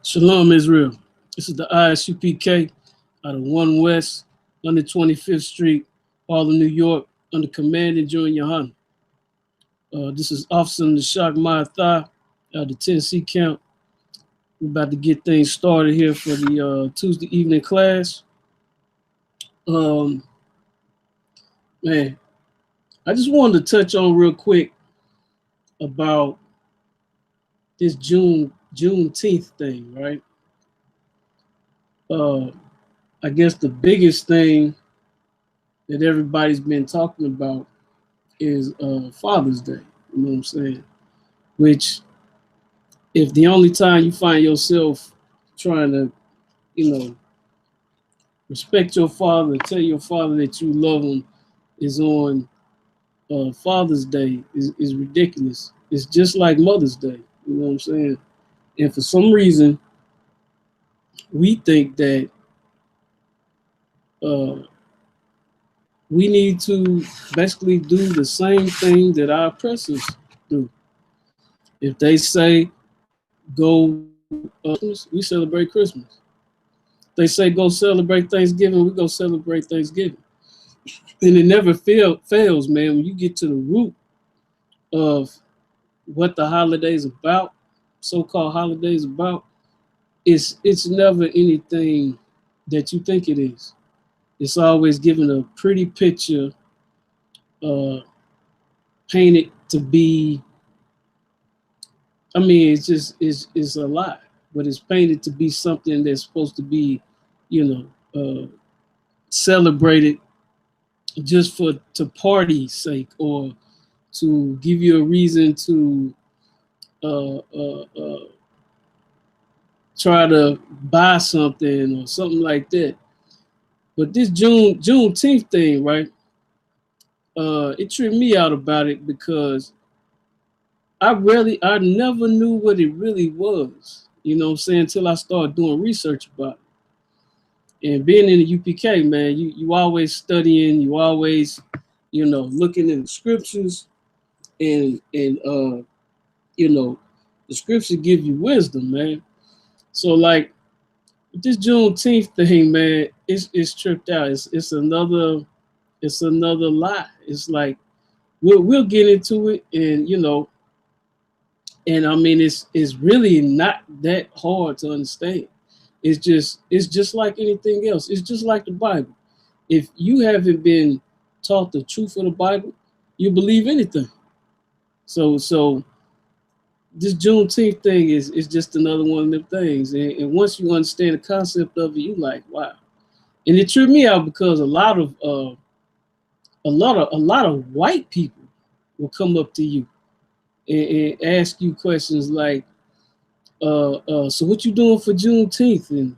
Shalom, Israel. This is the I.S.U.P.K out of 1 West, 125th Street, Harlem, New York, under command and join YAHANNA. This is Officer in the Shock My Thigh out of the Tennessee camp. We're about to get things started here for the Tuesday evening class. Man, I just wanted to touch on real quick about this Juneteenth thing, right? I guess the biggest thing that everybody's been talking about is Father's Day. You know what I'm saying? Which, if the only time you find yourself trying to, respect your father, tell your father that you love him, is on Father's Day, is ridiculous. It's just like Mother's Day. You know what I'm saying? And for some reason, we think that we need to basically do the same thing that our oppressors do. If they say go Christmas, we celebrate Christmas. They say go celebrate Thanksgiving, we go celebrate Thanksgiving. And it never fails, man, when you get to the root of what the holiday's about, so-called holidays about, it's never anything that you think it is. It's always given a pretty picture, painted to be, it's a lie, but it's painted to be something that's supposed to be, celebrated just to party's sake, or to give you a reason to try to buy something or something like that. But this Juneteenth thing, right? It tripped me out about it because I never knew what it really was. You know what I'm saying? Until I started doing research about it. And being in the UPK, man, you always studying, you always, looking in the scriptures, and the scripture give you wisdom, man. So like this Juneteenth thing, man, it's tripped out. It's another lie. It's like we'll get into it, and and I mean it's really not that hard to understand. It's just like anything else. It's just like the Bible. If you haven't been taught the truth of the Bible, you believe anything. So this Juneteenth thing is just another one of them things. And once you understand the concept of it, you like, wow. And it tripped me out because a lot of white people will come up to you and ask you questions like, so what you doing for Juneteenth? And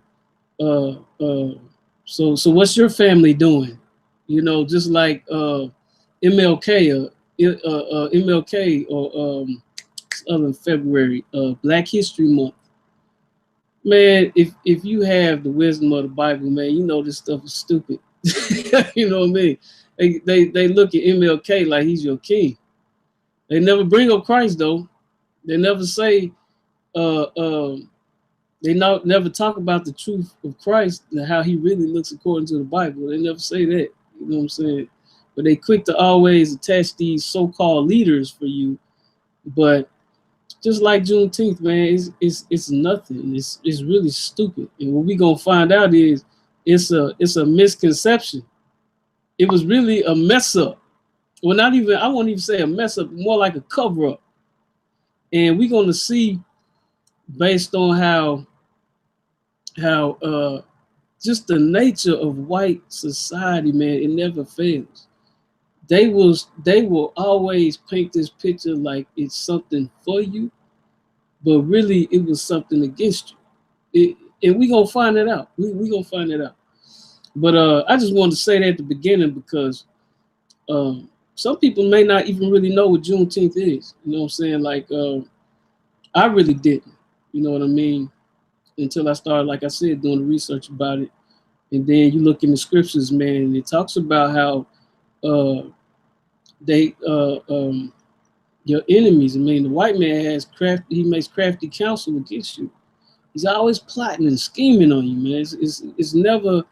so what's your family doing? Just like MLK or MLK or other February, Black History Month. Man, if you have the wisdom of the Bible, man, you know this stuff is stupid. You know what I mean? They look at MLK like he's your king. They never bring up Christ though. They never say never talk about the truth of Christ and how he really looks according to the Bible. They never say that. You know what I'm saying? But they quick to always attach these so-called leaders for you. But just like Juneteenth, man, it's nothing. It's really stupid. And what we gonna find out is it's a misconception. It was really a mess up. Well, I won't even say a mess up, more like a cover up. And we're gonna see, based on how just the nature of white society, man, it never fails. They will always paint this picture like it's something for you, but really it was something against you. And we gonna find it out. We gonna find it out. But I just wanted to say that at the beginning because some people may not even really know what Juneteenth is. You know what I'm saying? Like I really didn't. You know what I mean? Until I started, like I said, doing the research about it. And then you look in the scriptures, man, and it talks about how your enemies, I mean, the white man he makes crafty counsel against you. He's always plotting and scheming on you, man. It's never,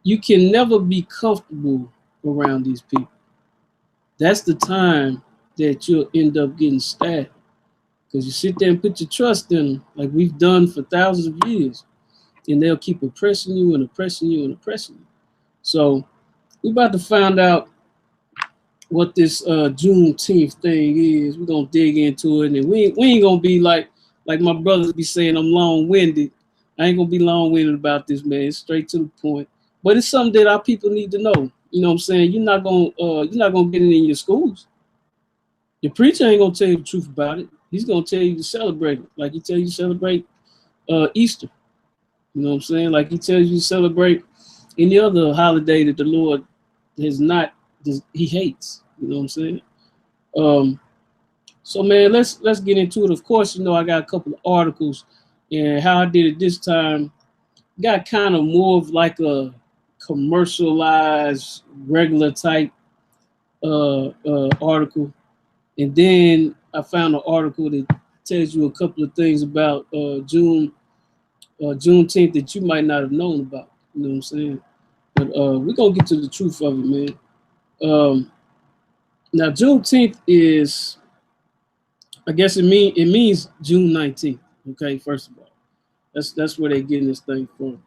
you can never be comfortable around these people. That's the time that you'll end up getting stabbed. Because you sit there and put your trust in them, like we've done for thousands of years, and they'll keep oppressing you and oppressing you and oppressing you. So we're about to find out what this Juneteenth thing is. We're gonna dig into it, and we ain't gonna be like my brothers be saying I'm long-winded. I ain't gonna be long-winded about this, man. It's straight to the point. But it's something that our people need to know. You know what I'm saying? You're not gonna get it in your schools. Your preacher ain't gonna tell you the truth about it. He's gonna tell you to celebrate it, like he tell you to celebrate Easter. You know what I'm saying? Like he tells you to celebrate any other holiday that the Lord has not, he hates. You know what I'm saying? So man, let's get into it. Of course, you know I got a couple of articles, and how I did it this time got kind of more of like a commercialized, regular type article, and then I found an article that tells you a couple of things about Juneteenth that you might not have known about. You know what I'm saying? But we're gonna get to the truth of it, man. Now Juneteenth is, I guess it means June 19th. Okay, first of all, that's where they're getting this thing from.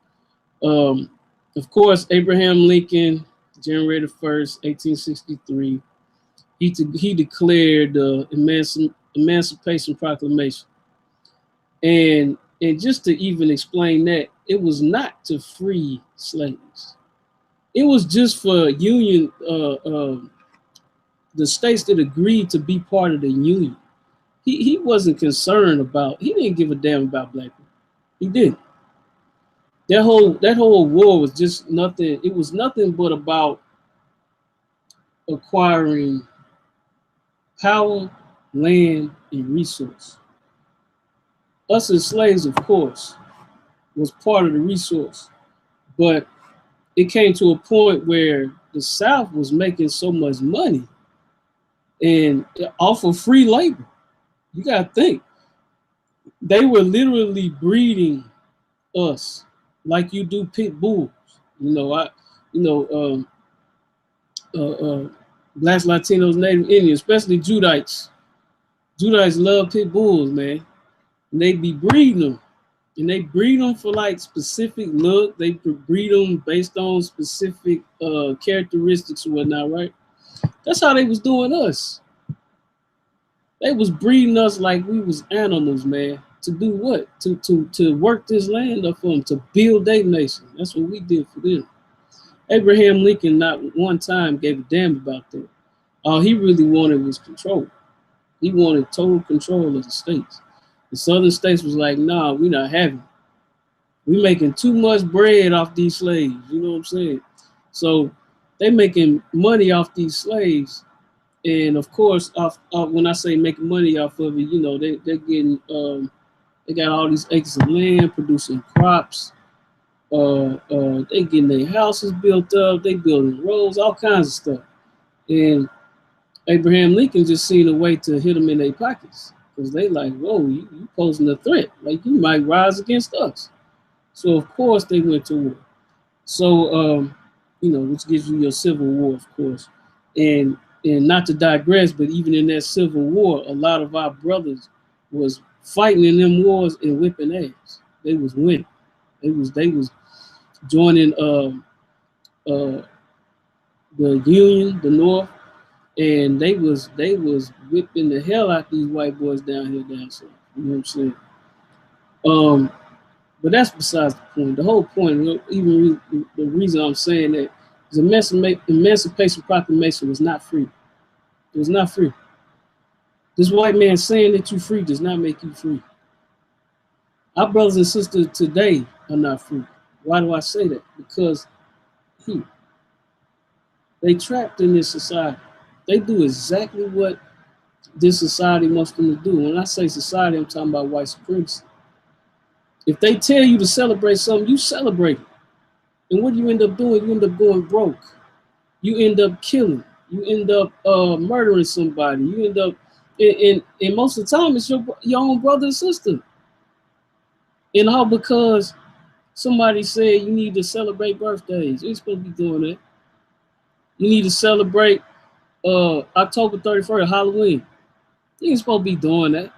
Of course, Abraham Lincoln, January the 1st, 1863, he declared the Emancipation Proclamation, and just to even explain that, it was not to free slaves. It was just for Union, the states that agreed to be part of the Union. He wasn't concerned about, he didn't give a damn about black people. He didn't. That whole war was just nothing. It was nothing but about acquiring power, land, and resource. Us as slaves, of course, was part of the resource, but it came to a point where the South was making so much money and off of free labor. You gotta think, they were literally breeding us like you do pit bulls. You know, Blacks, Latinos, Native Indians, especially Judites. Judites love pit bulls, man. And they be breeding them. And they breed them for like specific look. They breed them based on specific characteristics and whatnot, right? That's how they was doing us. They was breeding us like we was animals, man. To do what? To work this land up for them, to build their nation. That's what we did for them. Abraham Lincoln not one time gave a damn about that. All he really wanted was control. He wanted total control of the states. The southern states was like, nah, we not having it. We making too much bread off these slaves. You know what I'm saying? So they making money off these slaves. And of course, when I say making money off of it, you know, they're getting, they got all these acres of land producing crops. They getting their houses built up. They building roads, all kinds of stuff. And Abraham Lincoln just seen a way to hit them in their pockets, because they like, whoa, you posing a threat. Like, you might rise against us. So of course they went to war. So you know, which gives you your Civil War, of course. And not to digress, but even in that Civil War, a lot of our brothers was fighting in them wars and whipping ass. They was winning. They was joining the Union, the North, and they was whipping the hell out these white boys down here down south. You know what I'm saying? But that's besides the point. The whole point, even the reason I'm saying that, is the Emancipation Proclamation was not free. It was not free. This white man saying that you're free does not make you free. Our brothers and sisters today are not free. Why do I say that? Because they trapped in this society. They do exactly what this society wants them to do. When I say society, I'm talking about white supremacy. If they tell you to celebrate something, you celebrate it. And what do you end up doing? You end up going broke. You end up killing. You end up murdering somebody. You end up, and most of the time, it's your own brother and sister. And all because somebody said you need to celebrate birthdays. You ain't supposed to be doing that. You need to celebrate October 31st, Halloween. You ain't supposed to be doing that.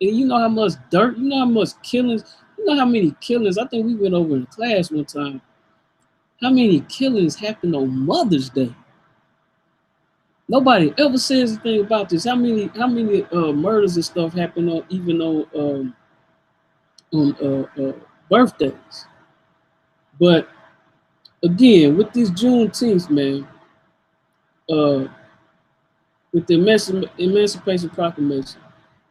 And you know how much dirt, you know how much killings, you know how many killings, I think we went over in class one time, how many killings happened on Mother's Day? Nobody ever says anything about this. How many murders and stuff happen on even on birthdays? But again, with this Juneteenth, man, with the Emancipation Proclamation,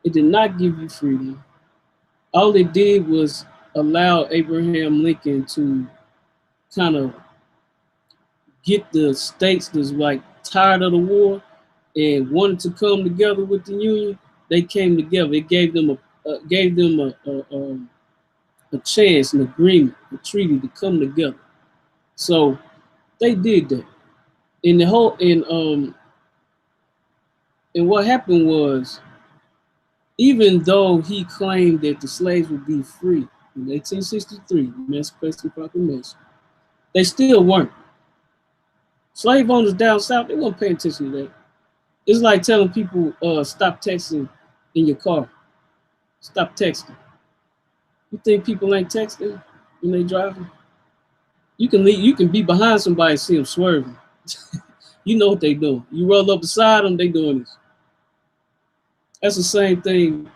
it did not give you freedom. All it did was allow Abraham Lincoln to kind of get the states that's like tired of the war and wanted to come together with the Union. They came together. It gave them a chance, an agreement, a treaty to come together. So they did that. And the whole and what happened was, even though he claimed that the slaves would be free in 1863, Emancipation Proclamation, they still weren't. Slave owners down south, they weren't paying attention to that. It's like telling people, stop texting in your car. Stop texting. You think people ain't texting when they driving? You can be behind somebody and see them swerving. You know what they do. You roll up beside them, they doing this. That's the same thing.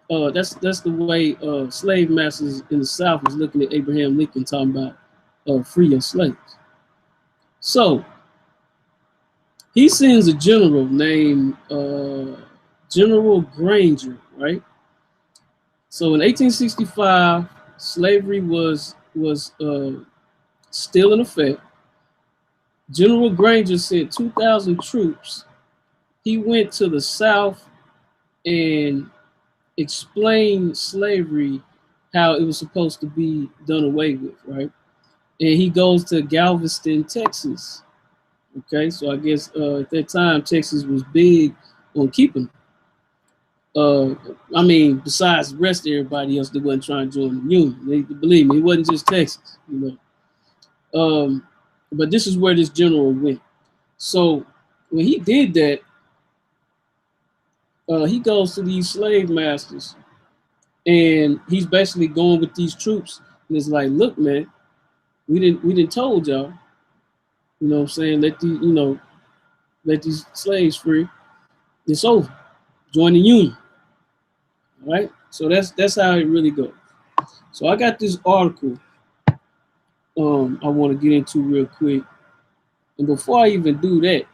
That's the way slave masters in the South was looking at Abraham Lincoln, talking about free your slaves. So he sends a general named General Granger, right? So in 1865, slavery was still in effect. General Granger sent 2,000 troops. He went to the South and explained slavery, how it was supposed to be done away with, right? And he goes to Galveston, Texas. Okay, so I guess at that time, Texas was big on keeping. I mean, besides the rest of everybody else that wasn't trying to join the Union. They, believe me, it wasn't just Texas, you know. But this is where this general went. So when he did that, he goes to these slave masters, and he's basically going with these troops, and it's like, look, man, we didn't told y'all, you know what I'm saying, let these slaves free. It's over. Join the Union. All right. So that's how it really goes. So I got this article I want to get into real quick. And before I even do that,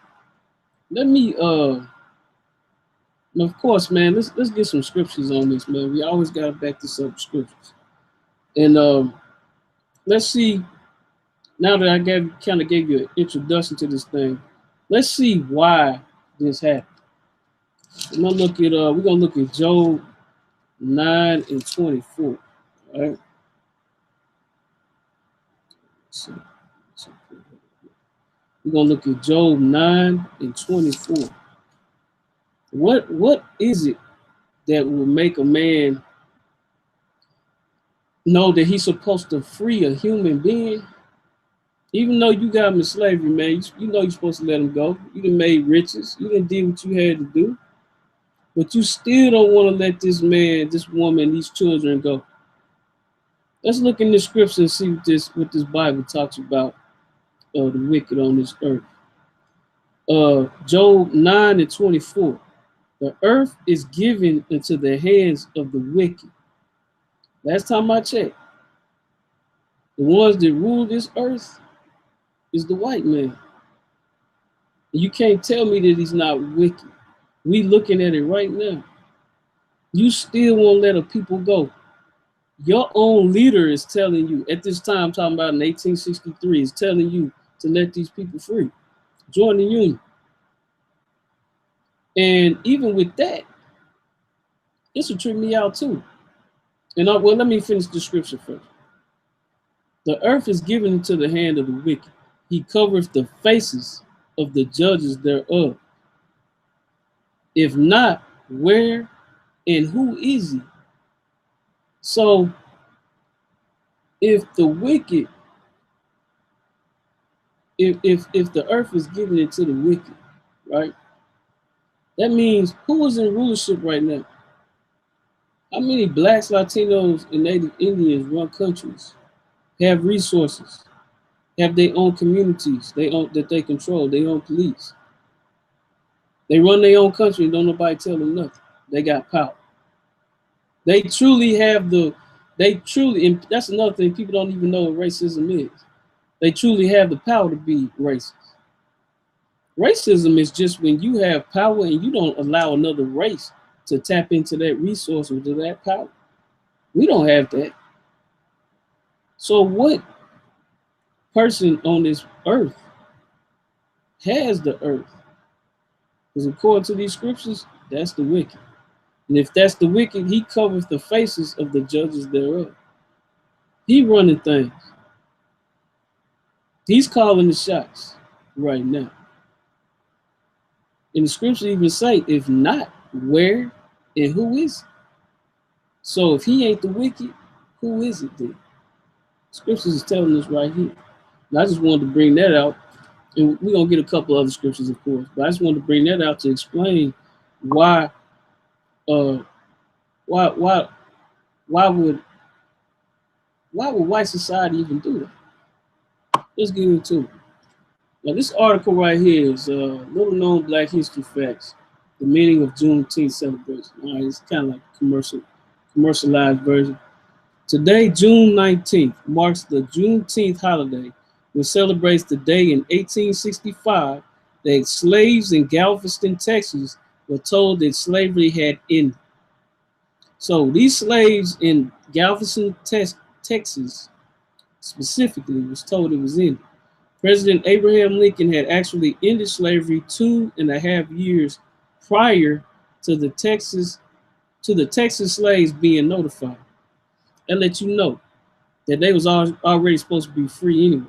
let me of course, man, let's get some scriptures on this, man. We always gotta back this up with scriptures. And let's see, now that I kind of gave you an introduction to this thing, let's see why this happened. We're gonna look at Job 9 and 24. All right. So we're gonna look at Job 9 and 24. What is it that will make a man know that he's supposed to free a human being? Even though you got him in slavery, man, you know you're supposed to let him go. You done made riches. You done did what you had to do. But you still don't want to let this man, this woman, these children go. Let's look in the scripture and see what this Bible talks about the wicked on this earth. Job 9 and 24. The earth is given into the hands of the wicked. Last time I checked, the ones that rule this earth is the white man. And you can't tell me that he's not wicked. We looking at it right now. You still won't let a people go. Your own leader is telling you, at this time, talking about in 1863, is telling you to let these people free. Join the Union. And even with that, this will trip me out too. And well, let me finish the scripture first. The earth is given into the hand of the wicked. He covereth the faces of the judges thereof. If not, where and who is he? So if the wicked, if the earth is given it to the wicked, right? That means who is in rulership right now? How many blacks, Latinos, and Native Indians run countries, have resources, have their own communities, that they control, their own police. They run their own country and don't nobody tell them nothing. They got power. They truly have and that's another thing, people don't even know what racism is. They truly have the power to be racist. Racism is just when you have power and you don't allow another race to tap into that resource or to that power. We don't have that. So what person on this earth has the earth? Because according to these scriptures, that's the wicked. And if that's the wicked, he covers the faces of the judges thereof. He running things. He's calling the shots right now. And the scripture even say, if not, where and who is it? So if he ain't the wicked, who is it then? Scriptures is telling us right here. And I just wanted to bring that out. And we're gonna get a couple other scriptures, of course, but I just wanted to bring that out to explain why why would white society even do that? Let's get into it. Now this article right here is little known Black history facts, the meaning of Juneteenth celebration. All right, it's kind of like commercialized version. Today, June 19th, marks the Juneteenth holiday, which celebrates the day in 1865 that slaves in Galveston, Texas, were told that slavery had ended. So these slaves in Galveston, Texas, specifically, was told it was ended. President Abraham Lincoln had actually ended slavery 2.5 years prior to the Texas slaves being notified. That let you know that they was already supposed to be free anyway.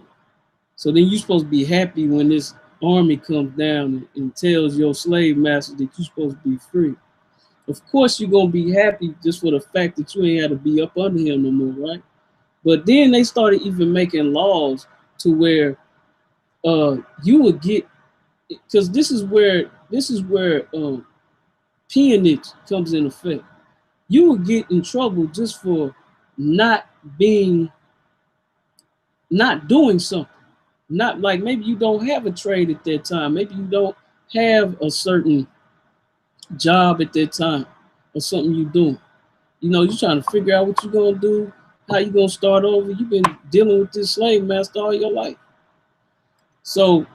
So then you're supposed to be happy when this army comes down and tells your slave master that you're supposed to be free. Of course you're gonna be happy just for the fact that you ain't had to be up under him no more, right? But then they started even making laws to where you would get, because this is where peonage comes in effect. You would get in trouble just for not doing something. Not like maybe you don't have a trade at that time. Maybe you don't have a certain job at that time or something you're doing. You know, you're trying to figure out what you're gonna do, how you gonna start over. You've been dealing with this slave master all your life. So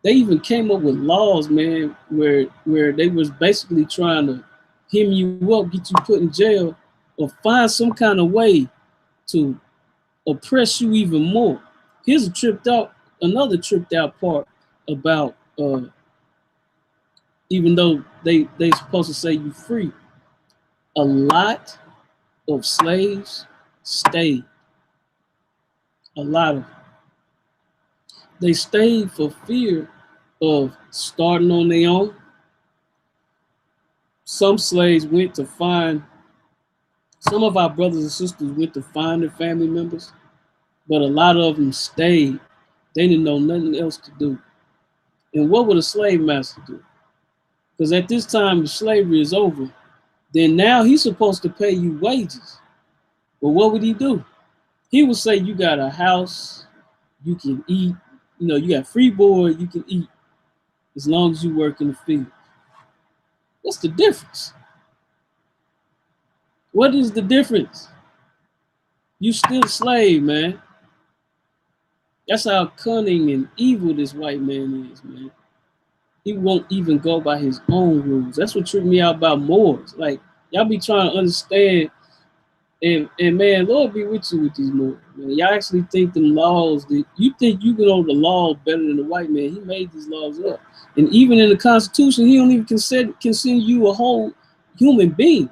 they even came up with laws, man, where they was basically trying to hem you up, get you put in jail, or find some kind of way to oppress you even more. Here's another tripped out part about even though they supposed to say you free, a lot of slaves stayed. A lot of them. They stayed for fear of starting on their own. Some slaves went to find, some of our brothers and sisters went to find their family members, but a lot of them stayed. They didn't know nothing else to do. And what would a slave master do? Because at this time, if slavery is over, then now he's supposed to pay you wages. But what would he do? He would say, you got a house, you can eat, you know, you got free board, you can eat as long as you work in the field. What's the difference? What is the difference? You still a slave, man. That's how cunning and evil this white man is, man. He won't even go by his own rules. That's what tripped me out about Moors. Like, y'all be trying to understand, and man, Lord be with you with these Moors. Man. Y'all actually think them laws, that you think you know the law better than the white man. He made these laws up. And even in the Constitution, he don't even consider you a whole human being.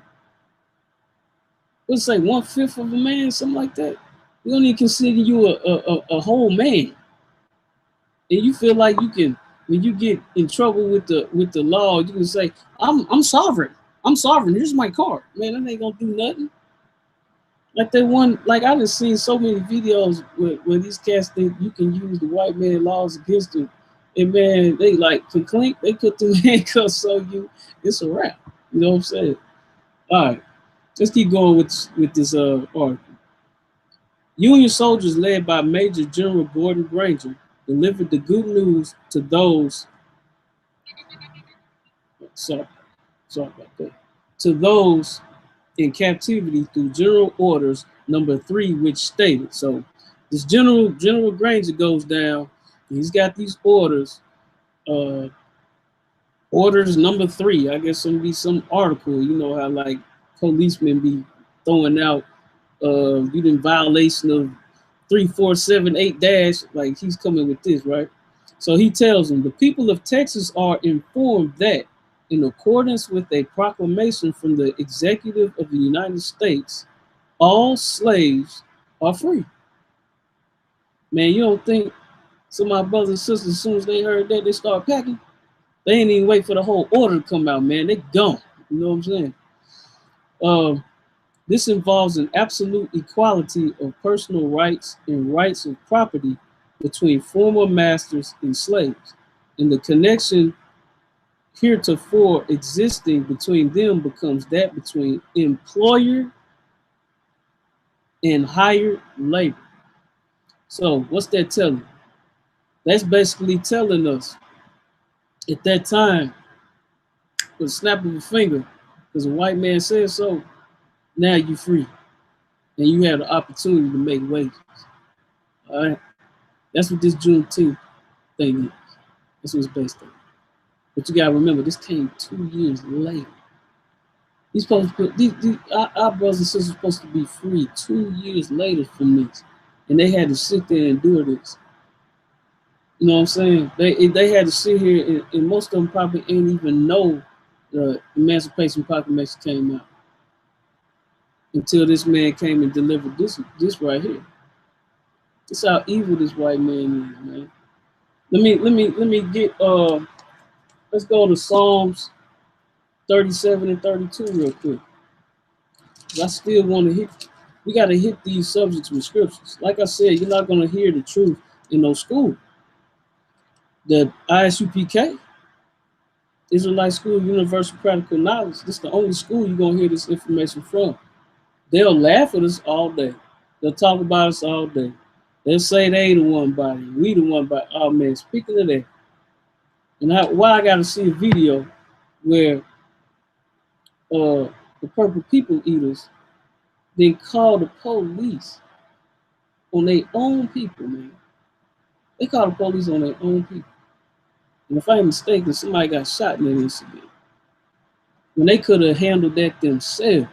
What's it say, 1/5 of a man, something like that? We don't even consider you a whole man. And you feel like you can, when you get in trouble with the law, you can say, I'm sovereign. I'm sovereign. Here's my card. Man, that ain't gonna do nothing. Like they one, like I done seen so many videos where these cats think you can use the white man laws against them. And man, they like clink, they put them handcuffs on you. It's a wrap. You know what I'm saying? All right, let's keep going with this article. Union soldiers led by Major General Gordon Granger delivered the good news to those. Sorry, sorry about that. To those in captivity through General Orders number 3, which stated. So this General Granger goes down. He's got these orders. Uh, orders number 3. I guess it'll be some article. You know how like policemen be throwing out you in violation of 3478 dash. Like he's coming with this, right? So he tells them the people of Texas are informed that in accordance with a proclamation from the executive of the United States, all slaves are free. Man, you don't think some of my brothers and sisters, as soon as they heard that, they start packing? They ain't even wait for the whole order to come out, man. They gone. You know what I'm saying? This involves an absolute equality of personal rights and rights of property between former masters and slaves. And the connection heretofore existing between them becomes that between employer and hired labor. So what's that telling? That's basically telling us at that time, with a snap of a finger, because a white man says so, now you're free. And you have the opportunity to make wages. All right? That's what this Juneteenth thing is. That's what it's based on. But you gotta remember, this came 2 years later. These supposed to, our brothers and sisters are supposed to be free 2 years later from this. And they had to sit there and endure this. You know what I'm saying? They had to sit here, and most of them probably ain't even know the Emancipation Proclamation came out until this man came and delivered this right here. This how evil this white man is, man. Let me get let's go to Psalms 37 and 32 real quick. I still want to hit, we got to hit these subjects with scriptures. Like I said, you're not going to hear the truth in no school. The I.S.U.P.K, Israelite School Universal Practical Knowledge, this is the only school you're going to hear this information from. They'll laugh at us all day. They'll talk about us all day. They'll say they the one body, we the one body. Oh man, speaking of that, and why I got to see a video where the purple people eaters then call the police on their own people, man. They call the police on their own people. And if I ain't mistaken, somebody got shot in that incident. When they could have handled that themselves.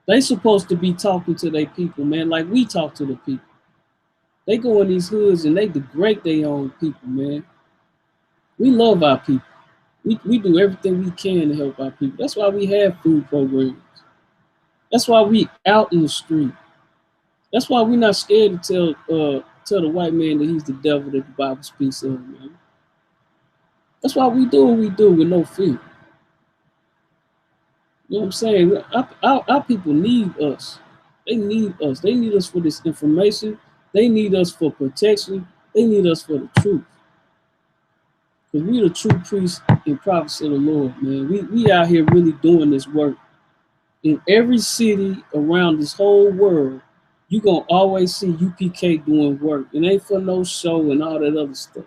They supposed to be talking to their people, man, like we talk to the people. They go in these hoods and they degrade their own people, man. We love our people. We do everything we can to help our people. That's why we have food programs. That's why we out in the street. That's why we're not scared to tell the white man that he's the devil that the Bible speaks of, man. That's why we do what we do with no fear. You know what I'm saying? Our people need us. They need us. They need us for this information. They need us for protection. They need us for the truth. Because we the true priests and prophets of the Lord, man. We out here really doing this work. In every city around this whole world, you're going to always see UPK doing work. It ain't for no show and all that other stuff.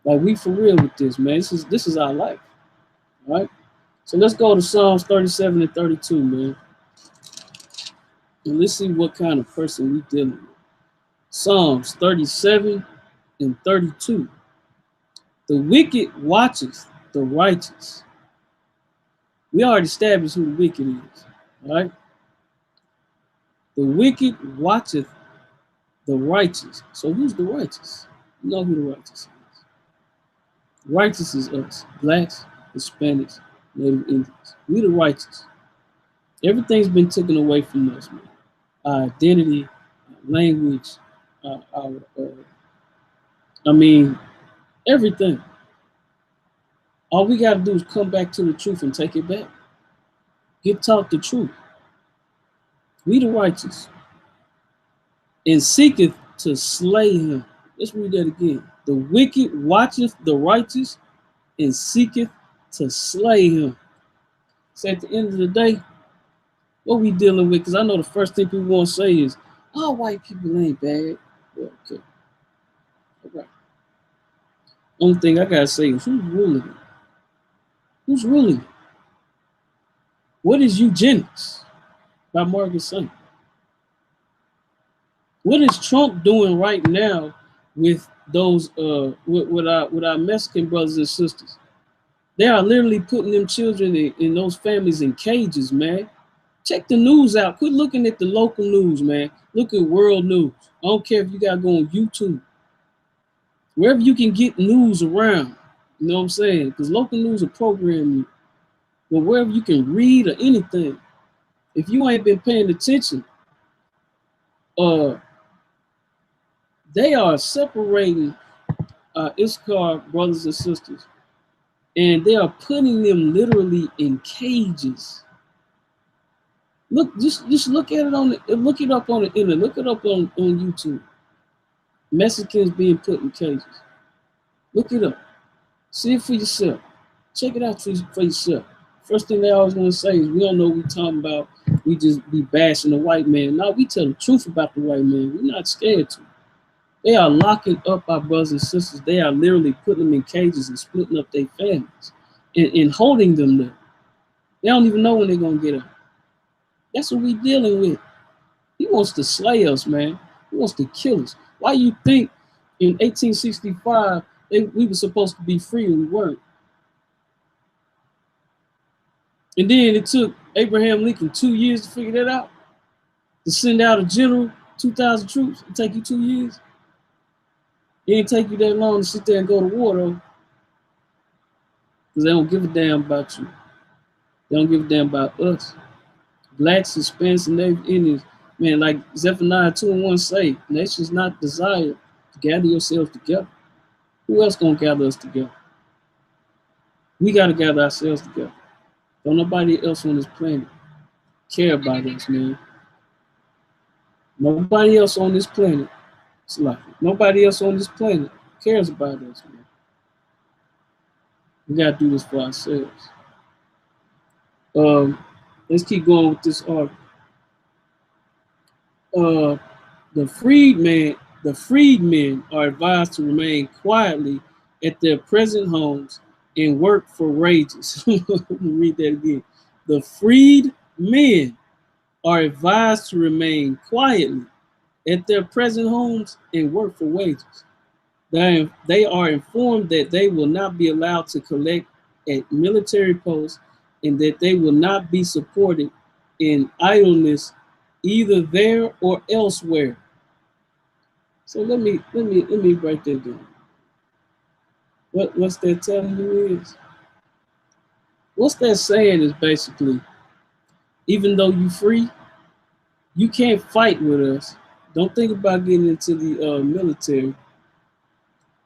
Like, we for real with this, man. This is our life, all right? So let's go to Psalms 37 and 32, man. And let's see what kind of person we dealing with. Psalms 37 and 32. The wicked watches the righteous. We already established who the wicked is, all right? The wicked watcheth the righteous. So who's the righteous? You know who the righteous is. Righteous is us, blacks, Hispanics, Native Indians. We the righteous. Everything's been taken away from us, man. Our identity, our language, everything. All we got to do is come back to the truth and take it back. Get taught the truth. We the righteous, and seeketh to slay him. Let's read that again. The wicked watcheth the righteous and seeketh to slay him. So at the end of the day, what we dealing with, because I know the first thing people want to say is, oh, white people ain't bad. Well, okay. All right. Only thing I gotta say is who's ruling it? Who's ruling it? What is eugenics by Margaret Sanger? What is Trump doing right now with those with our Mexican brothers and sisters? They are literally putting them children in those families in cages, man. Check the news out. Quit looking at the local news, man. Look at world news. I don't care if you gotta go on YouTube. Wherever you can get news around, you know what I'm saying? Because local news will program you. But wherever you can read or anything, if you ain't been paying attention, they are separating I.S.U.P.K brothers and sisters, and they are putting them literally in cages. Look, just look at it look it up on the internet, look it up on YouTube. Mexicans being put in cages. Look it up. See it for yourself. Check it out for yourself. First thing they always want to say is we don't know what we're talking about. We just be bashing the white man. No, we tell the truth about the white man. We're not scared to. They are locking up our brothers and sisters. They are literally putting them in cages and splitting up their families and holding them there. They don't even know when they're going to get out. That's what we're dealing with. He wants to slay us, man. He wants to kill us. Why you think in 1865 we were supposed to be free and we weren't? And then it took Abraham Lincoln 2 years to figure that out. To send out a general, 2,000 troops, it take you 2 years. It ain't take you that long to sit there and go to war, though. Because they don't give a damn about you. They don't give a damn about us. Blacks, Hispanics, and Native Indians. Man, like Zephaniah 2:1 say, nations not desire to gather yourselves together. Who else gonna gather us together? We gotta gather ourselves together. Don't nobody else on this planet care about us, man. Nobody else on this planet, nobody else on this planet cares about us, man. We gotta do this for ourselves. Let's keep going with this article. The freedmen are advised to remain quietly at their present homes and work for wages. Let me read that again. The freedmen are advised to remain quietly at their present homes and work for wages. They are informed that they will not be allowed to collect at military posts and that they will not be supported in idleness either there or elsewhere. So let me break that down. What's that telling you is, what's that saying is basically, even though you're free, you can't fight with us. Don't think about getting into the military.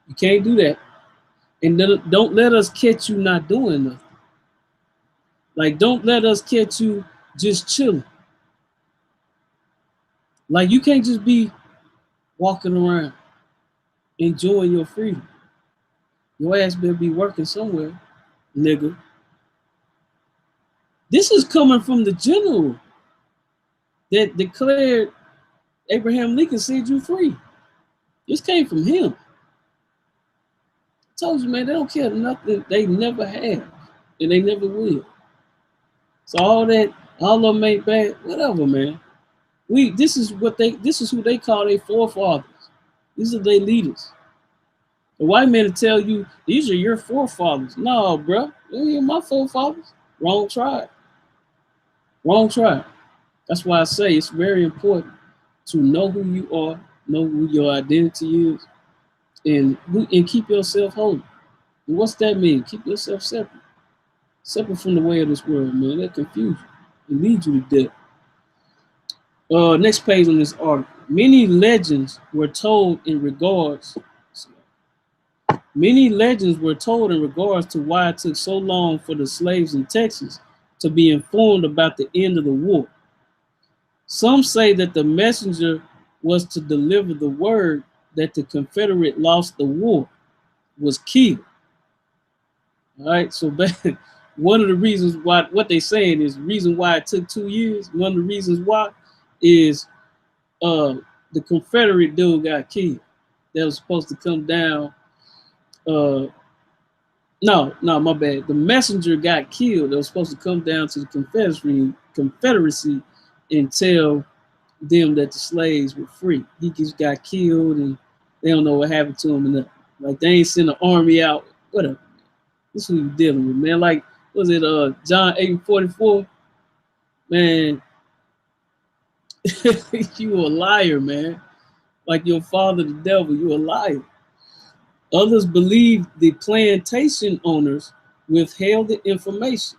You can't do that. And don't let us catch you not doing nothing. Like, don't let us catch you just chilling. Like, you can't just be walking around enjoying your freedom. Your ass better be working somewhere, nigga. This is coming from the general that declared Abraham Lincoln said you free. This came from him. I told you, man, they don't care nothing. They never have, and they never will. So all of them ain't bad. Whatever, man. This is who they call their forefathers. These are their leaders. The white men will tell you these are your forefathers. No, bro, they ain't my forefathers. Wrong tribe. Wrong tribe. That's why I say it's very important to know who you are, know who your identity is, and keep yourself holy. And what's that mean? Keep yourself separate. Separate from the way of this world, man. That confuse you. It leads you to death. Next page on this article. Many legends were told in regards to why it took so long for the slaves in Texas to be informed about the end of the war. Some say that the messenger was to deliver the word that the Confederate lost the war, was killed. All right, so one of the reasons why, what they saying is the reason why it took 2 years. One of the reasons why is uh, the Confederate dude got killed. That was supposed to come down. No, my bad. The messenger got killed. That was supposed to come down to the Confederacy and tell them that the slaves were free. He just got killed, and they don't know what happened to him. And like they ain't sent an army out. Whatever. This is what you dealing with, man. Like, was it John 8:44? Man, you a liar, man. Like your father, the devil, you a liar. Others believe the plantation owners withheld the information.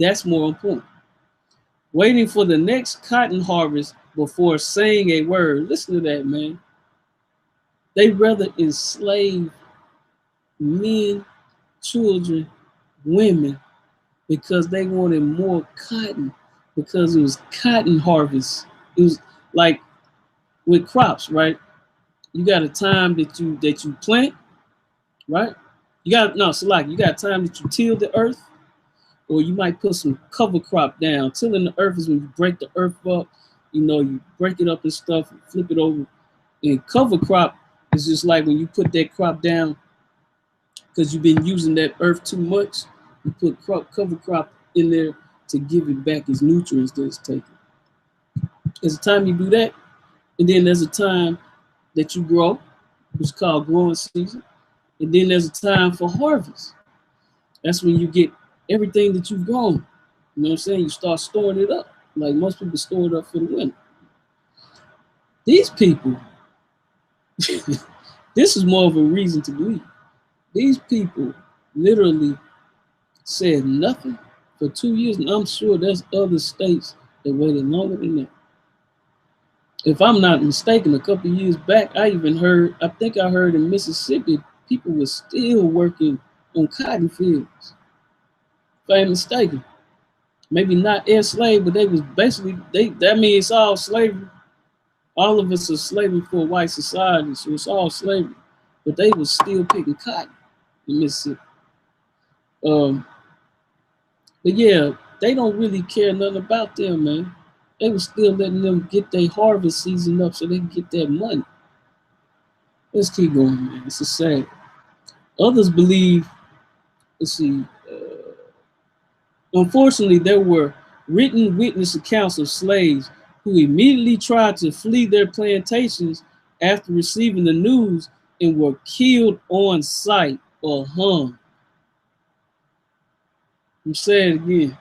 That's more important. Waiting for the next cotton harvest before saying a word. Listen to that, man. They rather enslave men, children, women, because they wanted more cotton, because it was cotton harvest. It was like with crops, right? You got a time that you plant, right? You got you got time that you till the earth, or you might put some cover crop down. Tilling the earth is when you break the earth up, you break it up and stuff, and flip it over. And cover crop is just like when you put that crop down because you've been using that earth too much. You put cover crop in there to give it back its nutrients that it's taking. There's a time you do that, and then there's a time that you grow, which is called growing season, and then there's a time for harvest. That's when you get everything that you've grown. You know what I'm saying? You start storing it up. Like most people store it up for the winter. These people, this is more of a reason to believe. These people literally said nothing for 2 years, and I'm sure there's other states that waited longer than that. If I'm not mistaken, a couple of years back, I think I heard in Mississippi, people were still working on cotton fields. If I ain't mistaken. Maybe not enslaved, but they was basically, that means it's all slavery. All of us are slavery for a white society, so it's all slavery. But they was still picking cotton in Mississippi. But yeah, they don't really care nothing about them, man. They was still letting them get their harvest season up so they can get that money. Let's keep going, man. It's a sad. Others believe, unfortunately, there were written witness accounts of slaves who immediately tried to flee their plantations after receiving the news and were killed on sight or hung. I'm saying it again.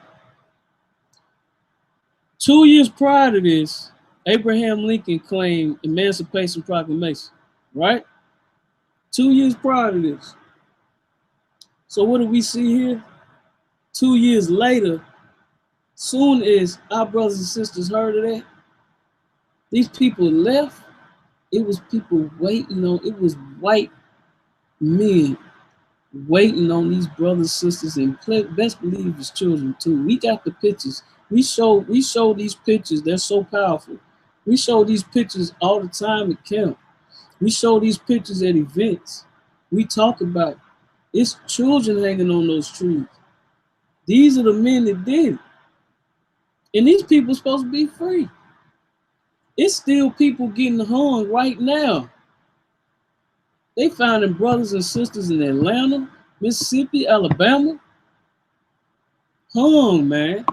2 years prior to this, Abraham Lincoln claimed Emancipation Proclamation, right? 2 years prior to this. So what do we see here? 2 years later, soon as our brothers and sisters heard of that, these people left. It was people waiting on, it was white men waiting on these brothers, sisters, and best believe it's children too. We got the pictures. We show these pictures. They're so powerful. We show these pictures all the time at camp. We show these pictures at events. We talk about it. It's children hanging on those trees. These are the men that did it. And these people are supposed to be free. It's still people getting hung right now. They finding brothers and sisters in Atlanta, Mississippi, Alabama. Hung, man.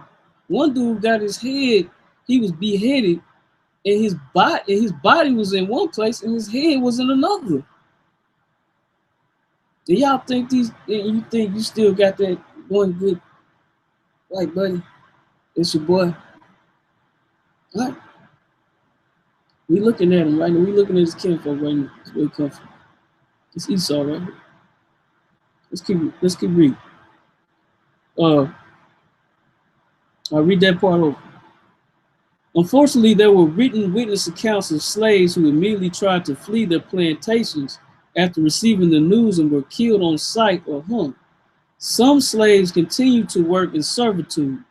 One dude got his head, he was beheaded, and his body was in one place and his head was in another. Do y'all think you think you still got that one good white buddy? It's your boy. All right. We looking at him right now. We looking at his kinfolk right now. That's where he comes from. It's Esau right here. Let's keep reading. I'll read that part over. Unfortunately, there were written witness accounts of slaves who immediately tried to flee their plantations after receiving the news and were killed on sight or hung. Some slaves continued to work in servitude,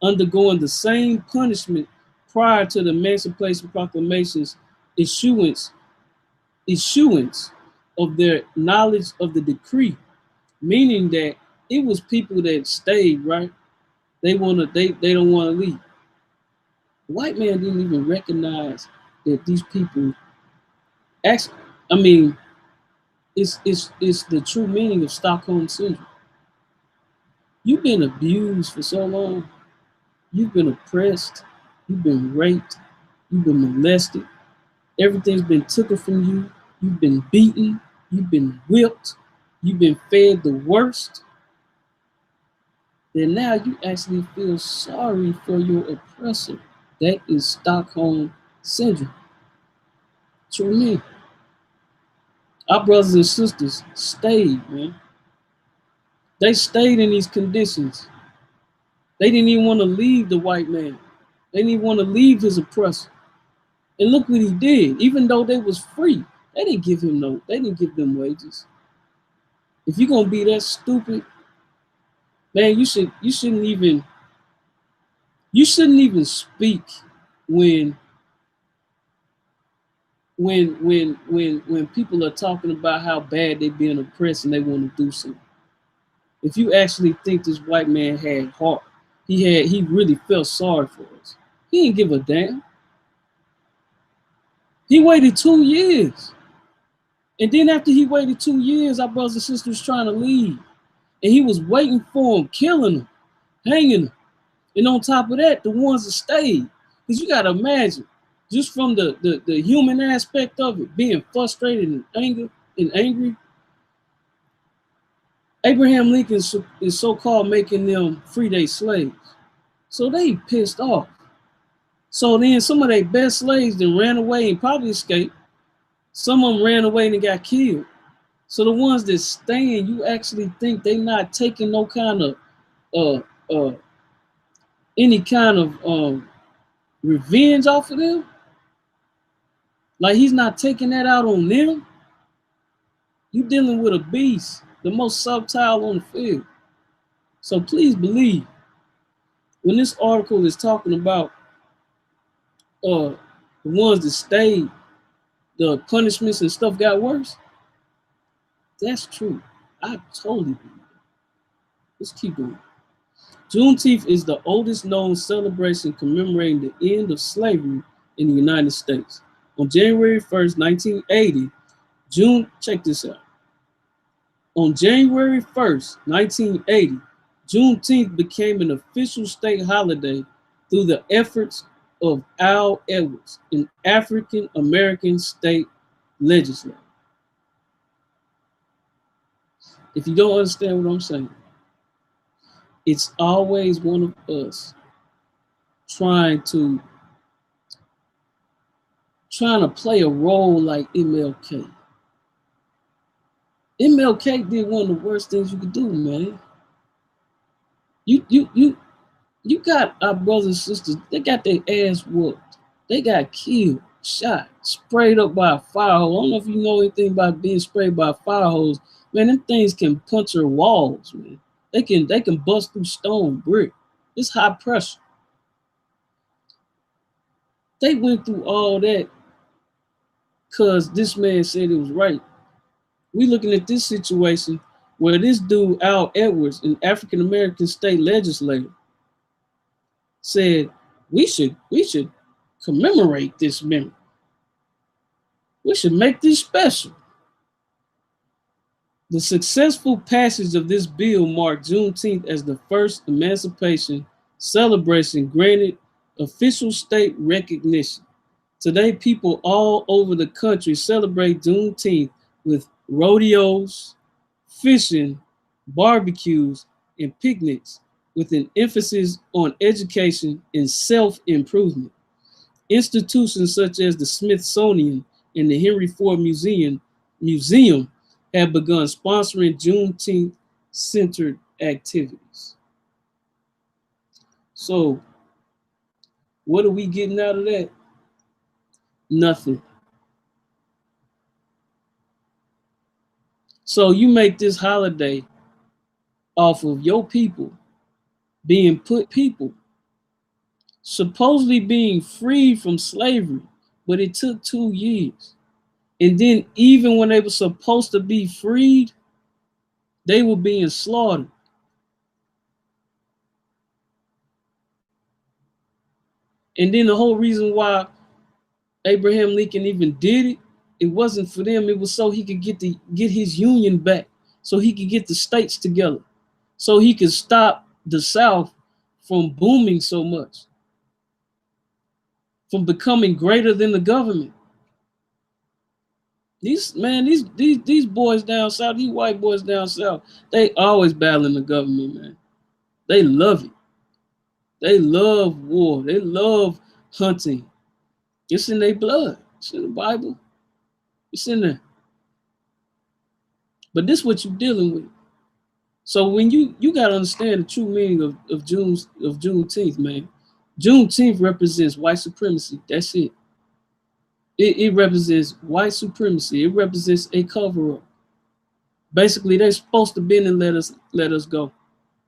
undergoing the same punishment prior to the Emancipation Proclamation's issuance of their knowledge of the decree, meaning that it was people that stayed, right? They don't want to leave. The white man didn't even recognize that these people actually, I mean, it's the true meaning of Stockholm syndrome. You've been abused for so long, you've been oppressed, you've been raped, you've been molested, everything's been taken from you, you've been beaten, you've been whipped, you've been fed the worst. Then now you actually feel sorry for your oppressor. That is Stockholm syndrome. True me. Our brothers and sisters stayed, man. They stayed in these conditions. They didn't even want to leave the white man. They didn't even want to leave his oppressor. And look what he did. Even though they was free, they didn't give them wages. If you're gonna be that stupid, man, you shouldn't even speak when people are talking about how bad they being oppressed and they want to do something. If you actually think this white man had heart, he really felt sorry for us. He didn't give a damn. He waited 2 years. And then after he waited 2 years, our brothers and sisters was trying to leave. And he was waiting for them, killing them, hanging them. And on top of that, the ones that stayed. Because you got to imagine, just from the human aspect of it, being frustrated and angry, Abraham Lincoln is so-called making them free their slaves. So they pissed off. So then some of their best slaves then ran away and probably escaped. Some of them ran away and got killed. So the ones that staying, you actually think they not taking no kind of any kind of revenge off of them? Like he's not taking that out on them? You dealing with a beast, the most subtle on the field. So please believe, when this article is talking about the ones that stayed, the punishments and stuff got worse, that's true. I totally believe it. Let's keep going. Juneteenth is the oldest known celebration commemorating the end of slavery in the United States. On January 1st, 1980, check this out. On January 1st, 1980, Juneteenth became an official state holiday through the efforts of Al Edwards, an African American state legislator. If you don't understand what I'm saying, it's always one of us trying to play a role like MLK. MLK did one of the worst things you could do, man. You got our brothers and sisters, they got their ass whooped. They got killed, shot, sprayed up by a fire hose. I don't know if you know anything about being sprayed by a fire hose. Man, them things can puncture walls, man. They can bust through stone, brick. It's high pressure. They went through all that because this man said it was right. We looking at this situation where this dude, Al Edwards, an African American state legislator, said we should commemorate this memory. We should make this special. The successful passage of this bill marked Juneteenth as the first emancipation celebration granted official state recognition. Today, people all over the country celebrate Juneteenth with rodeos, fishing, barbecues, and picnics, with an emphasis on education and self-improvement. Institutions such as the Smithsonian and the Henry Ford Museum have begun sponsoring Juneteenth-centered activities. So, what are we getting out of that? Nothing. So you make this holiday off of your people being put people supposedly being freed from slavery, but it took 2 years. And then even when they were supposed to be freed, they were being slaughtered. And then the whole reason why Abraham Lincoln even did it, it wasn't for them. It was so he could get his union back, so he could get the states together, so he could stop the South from booming so much, from becoming greater than the government. These boys down south, these white boys down south, they always battling the government, man. They love it. They love war. They love hunting. It's in their blood. It's in the Bible. It's in there. But this is what you're dealing with. So when you gotta understand the true meaning of Juneteenth, man. Juneteenth represents white supremacy. That's it. It represents white supremacy. It represents a cover-up. Basically, they're supposed to bend and let us go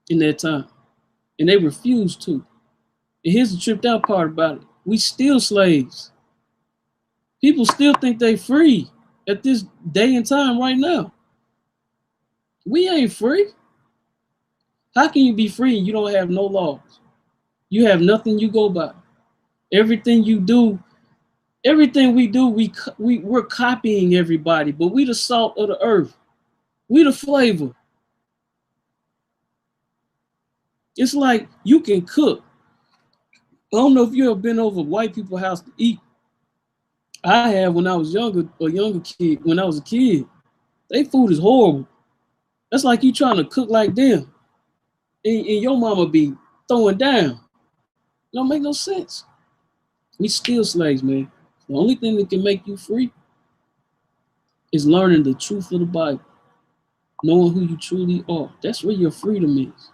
in that time. And they refused to. And here's the tripped out part about it. We still slaves. People still think they free at this day and time right now. We ain't free. How can you be free and you don't have no laws? You have nothing you go by. Everything you do, everything we do, we're copying everybody, but we the salt of the earth. We the flavor. It's like you can cook. I don't know if you ever been over white people's house to eat. I have when I was younger kid. When I was a kid, their food is horrible. That's like you trying to cook like them, and your mama be throwing down. It don't make no sense. We still slaves, man. The only thing that can make you free is learning the truth of the Bible, knowing who you truly are. That's where your freedom is.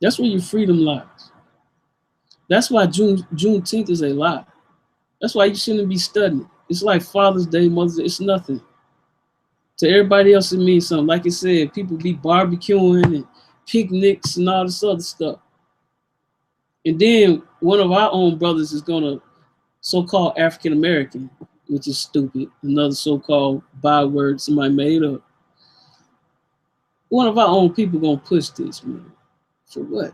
That's where your freedom lies. That's why Juneteenth is a lie. That's why you shouldn't be studying. It's like Father's Day, Mother's Day. It's nothing. To everybody else, it means something. Like I said, people be barbecuing and picnics and all this other stuff. And then one of our own brothers is gonna so-called African American, which is stupid. Another so-called byword somebody made up. One of our own people gonna push this, man. For what?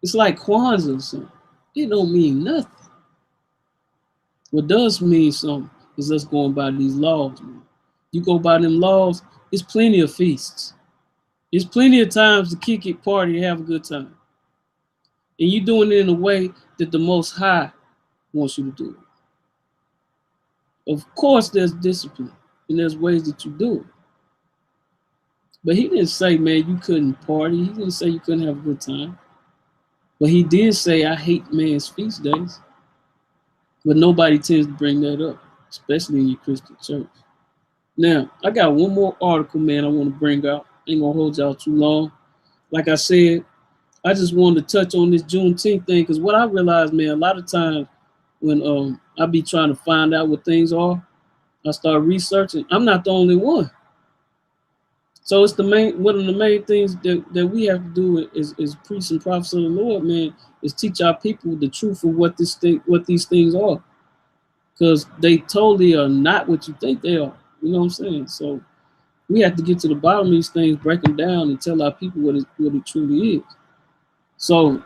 It's like Kwanzaa or something. It don't mean nothing. What does mean something is us going by these laws, man. You go by them laws, it's plenty of feasts. There's plenty of times to kick it, party, have a good time. And you're doing it in a way that the Most High wants you to do it. Of course, there's discipline, and there's ways that you do it. But he didn't say, man, you couldn't party. He didn't say you couldn't have a good time. But he did say, I hate man's feast days. But nobody tends to bring that up, especially in your Christian church. Now, I got one more article, man, I want to bring out. Ain't gonna hold y'all too long. Like I said, I just wanted to touch on this Juneteenth thing, because what I realized, man, a lot of times when I be trying to find out what things are, I start researching. I'm not the only one. So it's one of the main things that we have to do is preach and prophesy of the Lord, man, is teach our people the truth of what these things are. Because they totally are not what you think they are. You know what I'm saying? So we have to get to the bottom of these things, break them down, and tell our people what it truly is. So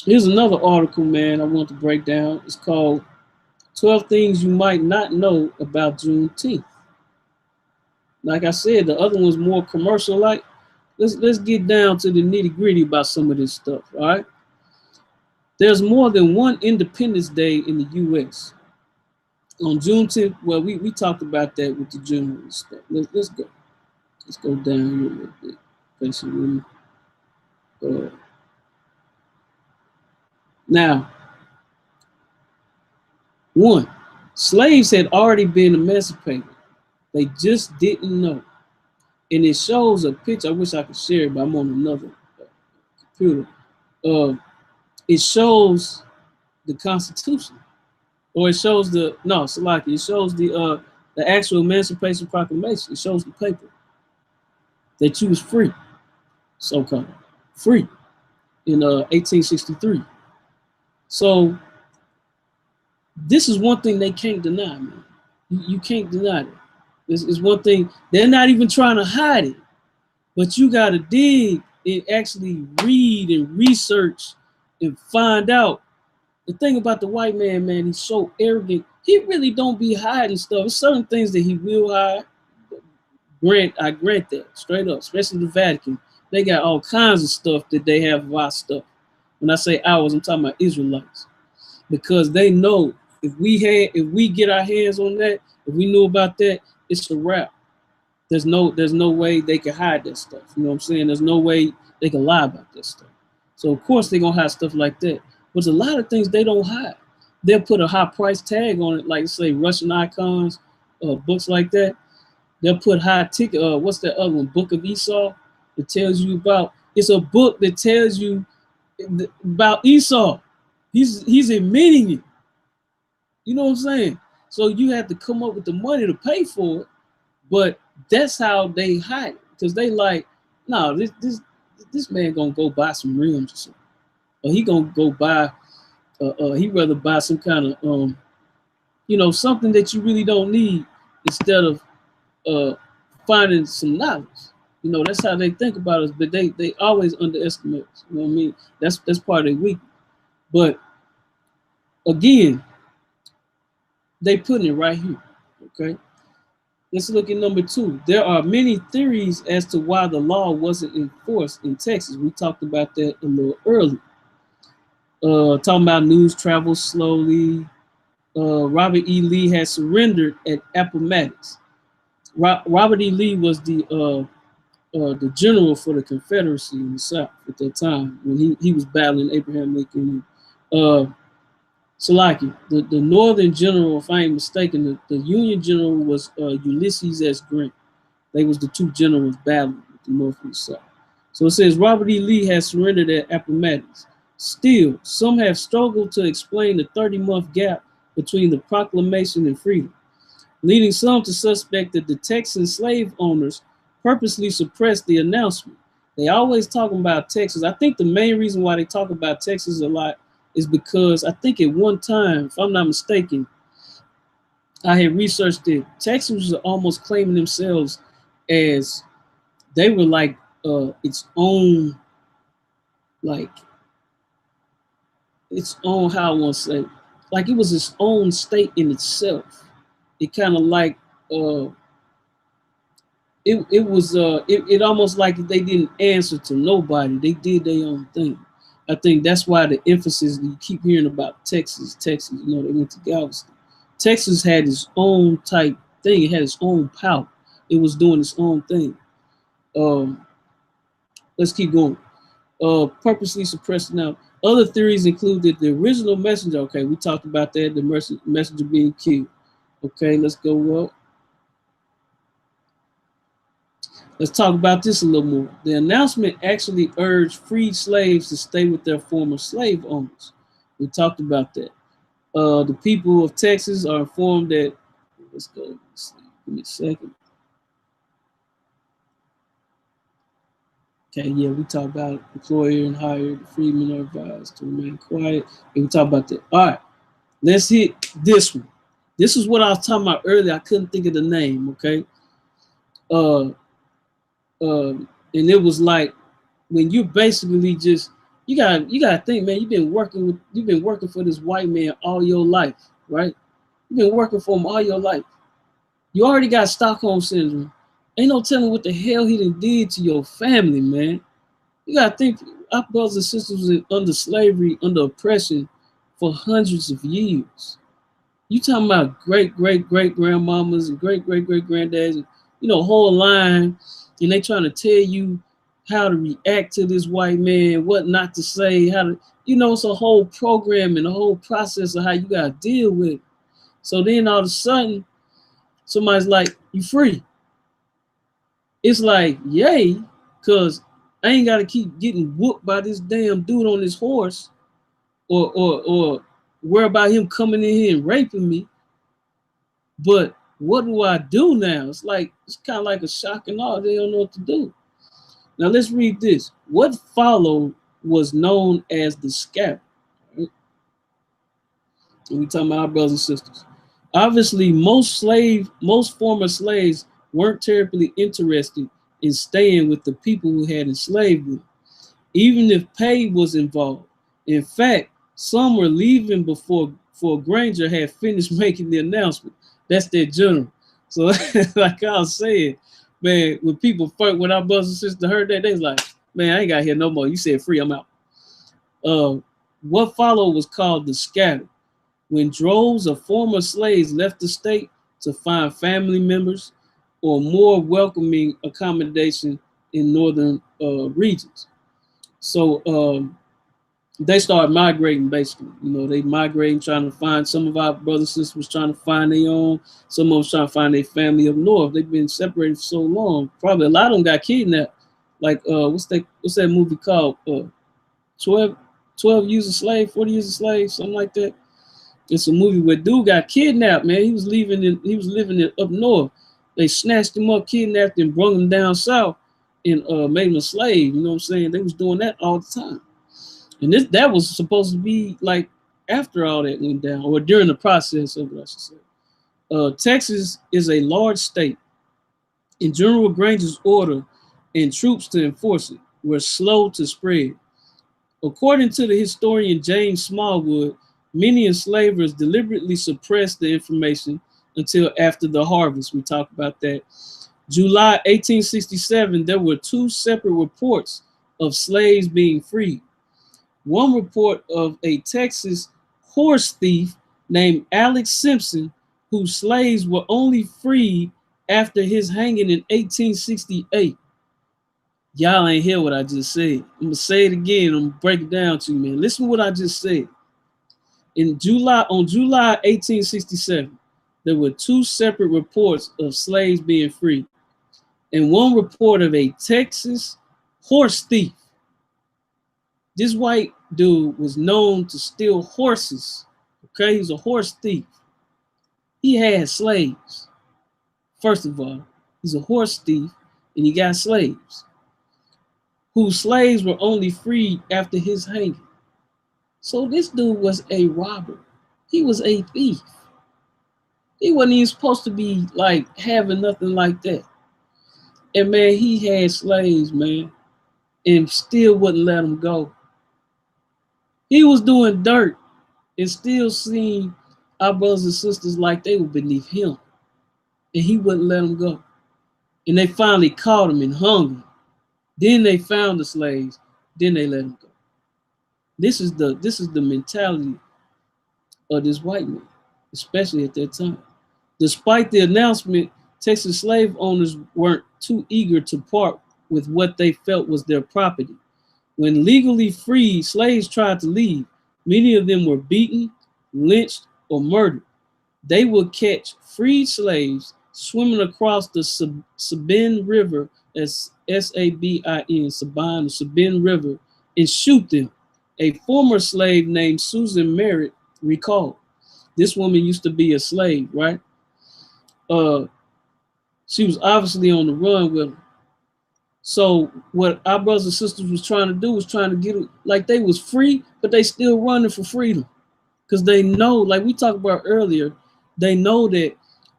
here's another article, man, I want to break down. It's called 12 Things You Might Not Know About Juneteenth. Like I said, the other one's more commercial like. Let's get down to the nitty-gritty about some of this stuff, all right? There's more than one Independence Day in the U.S. On Juneteenth, well, we talked about that with the general and stuff. Let's go. Let's go down here a little bit. Patiently. Now, one, slaves had already been emancipated. They just didn't know. And it shows a picture. I wish I could share it, but I'm on another computer. It shows the Constitution. Or it shows it shows the actual Emancipation Proclamation. It shows the paper that you was free, so-called free, in 1863. So this is one thing they can't deny, man. You can't deny it. This is one thing. They're not even trying to hide it, but you got to dig and actually read and research and find out. The thing about the white man, man, he's so arrogant. He really don't be hiding stuff. There's certain things that he will hide. I grant that straight up, especially the Vatican. They got all kinds of stuff that they have of our stuff. When I say ours, I'm talking about Israelites, because they know if we get our hands on that, if we knew about that, it's a wrap. There's no way they can hide that stuff. You know what I'm saying? There's no way they can lie about that stuff. So of course they're gonna hide stuff like that. But there's a lot of things they don't hide. They'll put a high price tag on it, like say Russian icons, books like that. They'll put high ticket. What's that other one? Book of Esau. It tells you about. It's a book that tells you about Esau. He's admitting it. You know what I'm saying? So you have to come up with the money to pay for it. But that's how they hide it, because they like, no, this man gonna go buy some rims or something, or he gonna go buy. He rather buy some kind of something that you really don't need instead of finding some knowledge. That's how they think about us, but they always underestimate us. You know what I mean? That's part of their weakness. But again, they putting it right here. Okay. Let's look at number 2. There are many theories as to why the law wasn't enforced in Texas. We talked about that a little earlier. Talking about news travels slowly. Robert E. Lee had surrendered at Appomattox. Robert E. Lee was the general for the Confederacy in the South at that time when he was battling Abraham Lincoln. Salaki, the Northern general, if I ain't mistaken, the Union general was Ulysses S. Grant. They was the two generals battling with the North and the South. So it says Robert E. Lee has surrendered at Appomattox. Still, some have struggled to explain the 30-month gap between the proclamation and freedom, leading some to suspect that the Texan slave owners purposely suppressed the announcement. They always talking about Texas. I think the main reason why they talk about Texas a lot is because I think at one time, if I'm not mistaken, I had researched it. Texans was almost claiming themselves as they were like its own, how I want to say, like it was its own state in itself. It kind of like it almost like they didn't answer to nobody. They did their own thing. I think that's why the emphasis you keep hearing about Texas. They went to Galveston. Texas had its own type thing. It had its own power. It was doing its own thing. Let's keep going. Purposely suppressed. Now, other theories include that the original messenger, okay, we talked about that, the messenger being killed. Okay, let's go up. Let's talk about this a little more. The announcement actually urged freed slaves to stay with their former slave owners. We talked about that. The people of Texas are informed that, let's go, give me a second. Okay, yeah, we talk about employer and hire, the freedmen are advised to remain quiet. And we talk about that. All right, let's hit this one. This is what I was talking about earlier. I couldn't think of the name, okay? And it was like when you basically just you gotta think, man, you've been working for this white man all your life, right? You've been working for him all your life. You already got Stockholm syndrome. Ain't no telling what the hell he done did to your family, man. You gotta think, our brothers and sisters was under slavery, under oppression for hundreds of years. You talking about great grandmamas and great granddads, and whole line, and they trying to tell you how to react to this white man, what not to say, how to, it's a whole program and a whole process of how you gotta deal with it. So then all of a sudden, somebody's like, you free. It's like, yay, because I ain't gotta keep getting whooped by this damn dude on this horse, or worry about him coming in here and raping me. But what do I do now? It's kind of like a shock and awe. They don't know what to do. Now let's read this. What followed was known as the scatter. Right? And we talking about our brothers and sisters. Obviously, most former slaves weren't terribly interested in staying with the people who had enslaved them, even if pay was involved. In fact, some were leaving before Granger had finished making the announcement. That's their general. So, like I was saying, man, when our brothers and sisters heard that, they was like, man, I ain't got here no more. You said free, I'm out. What followed was called the scatter, when droves of former slaves left the state to find family members or more welcoming accommodation in northern regions. So they started migrating, basically. You know, they migrating, trying to find, some of our brothers and sisters was trying to find their own, some of them was trying to find their family up north. They've been separated for so long. Probably a lot of them got kidnapped. Like what's that movie called? 12 Years a Slave, 40 Years a Slave, something like that. It's a movie where dude got kidnapped, man. He was living up north. They snatched him up, kidnapped him, brought him down south, and made him a slave. You know what I'm saying? They was doing that all the time. And that was supposed to be like after all that went down, or during the process of it, I should say. Texas is a large state, and General Granger's order and troops to enforce it were slow to spread. According to the historian James Smallwood, many enslavers deliberately suppressed the information until after the harvest. We talked about that. July 1867, there were two separate reports of slaves being freed. One report of a Texas horse thief named Alex Simpson, whose slaves were only freed after his hanging in 1868. Y'all ain't hear what I just said. I'm gonna say it again. I'm gonna break it down to you, man. Listen to what I just said. On July 1867, there were two separate reports of slaves being freed, and one report of a Texas horse thief. This white dude was known to steal horses. Okay, he was a horse thief. He had slaves. First of all, he's a horse thief, and he got slaves, whose slaves were only freed after his hanging. So this dude was a robber. He was a thief. He wasn't even supposed to be like having nothing like that. And man, he had slaves, man, and still wouldn't let them go. He was doing dirt and still seeing our brothers and sisters like they were beneath him. And he wouldn't let them go. And they finally caught him and hung him. Then they found the slaves. Then they let him go. This is the mentality of this white man, especially at that time. Despite the announcement, Texas slave owners weren't too eager to part with what they felt was their property. When legally freed, slaves tried to leave. Many of them were beaten, lynched, or murdered. They would catch freed slaves swimming across the Sabine River, as Sabin, Sabine River, and shoot them. A former slave named Susan Merritt recalled. This woman used to be a slave, right? She was obviously on the run with them. So what our brothers and sisters was trying to do was trying to get it, like they was free, but they still running for freedom. Because they know, like we talked about earlier, they know that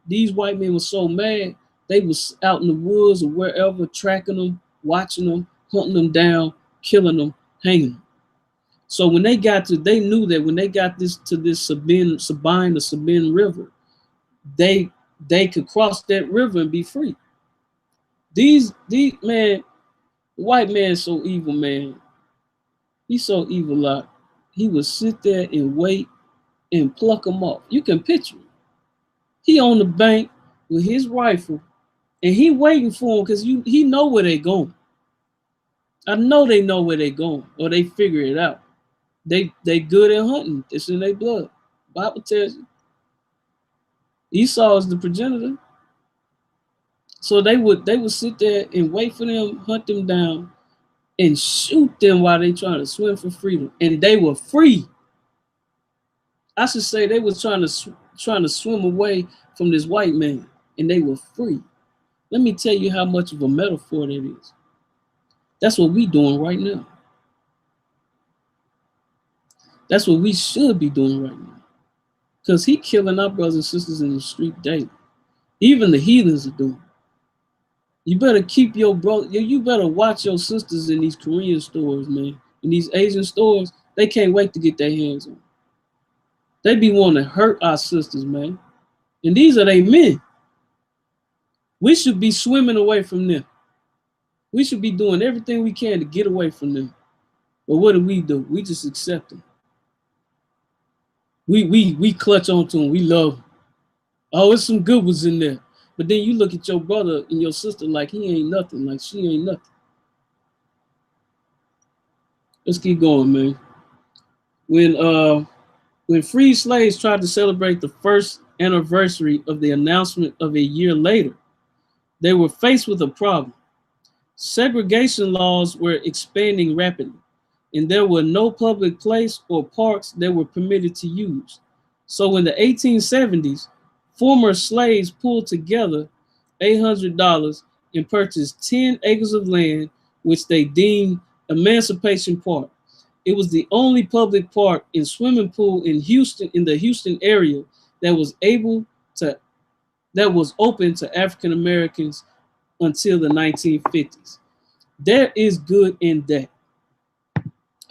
these white men were so mad, they was out in the woods or wherever, tracking them, watching them, hunting them down, killing them, hanging them. So when they knew that when they got to this Sabine River, they could cross that river and be free. These man, white man is so evil, man. He's so evil, like he would sit there and wait and pluck them off. You can picture him. He on the bank with his rifle, and he waiting for them because he know where they going. I know they know where they going, or they figure it out. They good at hunting. It's in their blood. Bible tells you. Esau is the progenitor. So they would sit there and wait for them, hunt them down, and shoot them while they trying to swim for freedom. And they were free. I should say they was trying to swim away from this white man, and they were free. Let me tell you how much of a metaphor that is. That's what we doing right now. That's what we should be doing right now. Because he killing our brothers and sisters in the street daily. Even the heathens are doing it. You better keep your brother. You better watch your sisters in these Korean stores, man. In these Asian stores, they can't wait to get their hands on. They be wanting to hurt our sisters, man. And these are they men. We should be swimming away from them. We should be doing everything we can to get away from them. But what do? We just accept them. We clutch onto them. We love them. Oh, it's some good ones in there. But then you look at your brother and your sister like he ain't nothing, like she ain't nothing. Let's keep going, man. When free slaves tried to celebrate the first anniversary of the announcement of a year later, they were faced with a problem. Segregation laws were expanding rapidly, and there were no public place or parks they were permitted to use. So in the 1870s, former slaves pulled together $800 and purchased 10 acres of land, which they deemed Emancipation Park. It was the only public park and swimming pool in Houston, in the Houston area, that was open to African Americans until the 1950s. There is good in that.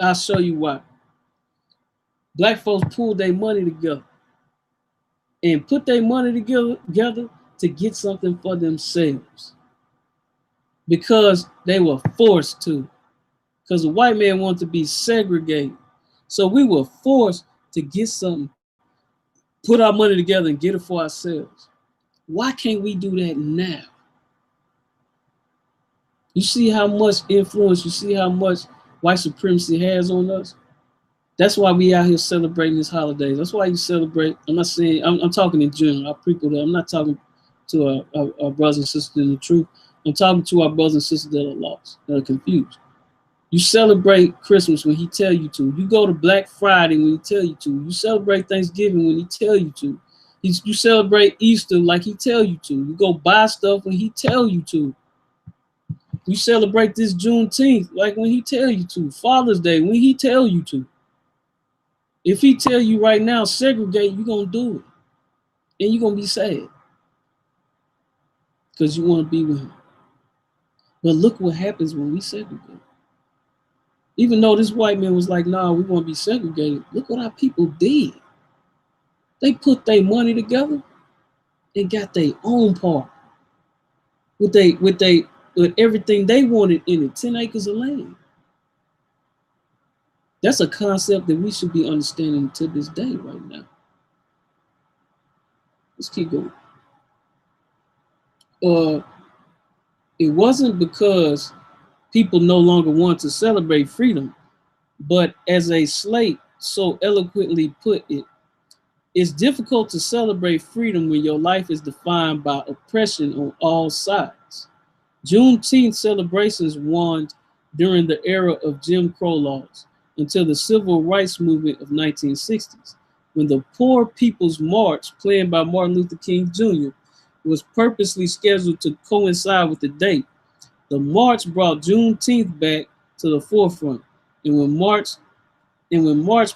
I'll show you why. Black folks pulled their money together and put their money together to get something for themselves because they were forced to. Because the white man wanted to be segregated. So we were forced to get something, put our money together and get it for ourselves. Why can't we do that now? You see how much influence, you see how much white supremacy has on us? That's why we out here celebrating these holidays. That's why you celebrate. I'm not saying, I'm talking in general. People that I'm not talking to our brothers and sisters in the truth. I'm talking to our brothers and sisters that are lost, that are confused. You celebrate Christmas when he tell you to. You go to Black Friday when he tell you to. You celebrate Thanksgiving when he tell you to. You celebrate Easter like he tell you to. You go buy stuff when he tell you to. You celebrate this Juneteenth like when he tell you to. Father's Day when he tell you to. If he tell you right now, segregate, you're going to do it. And you're going to be sad. Because you want to be with him. But look what happens when we segregate. Even though this white man was like, nah, we want to be segregated. Look what our people did. They put their money together and got their own part. With everything they wanted in it, 10 acres of land. That's a concept that we should be understanding to this day right now. Let's keep going. It wasn't because people no longer want to celebrate freedom, but as a slate so eloquently put it, it's difficult to celebrate freedom when your life is defined by oppression on all sides. Juneteenth celebrations waned during the era of Jim Crow laws until the Civil Rights Movement of 1960s, when the Poor People's March, planned by Martin Luther King Jr., was purposely scheduled to coincide with the date. The march brought Juneteenth back to the forefront, and when March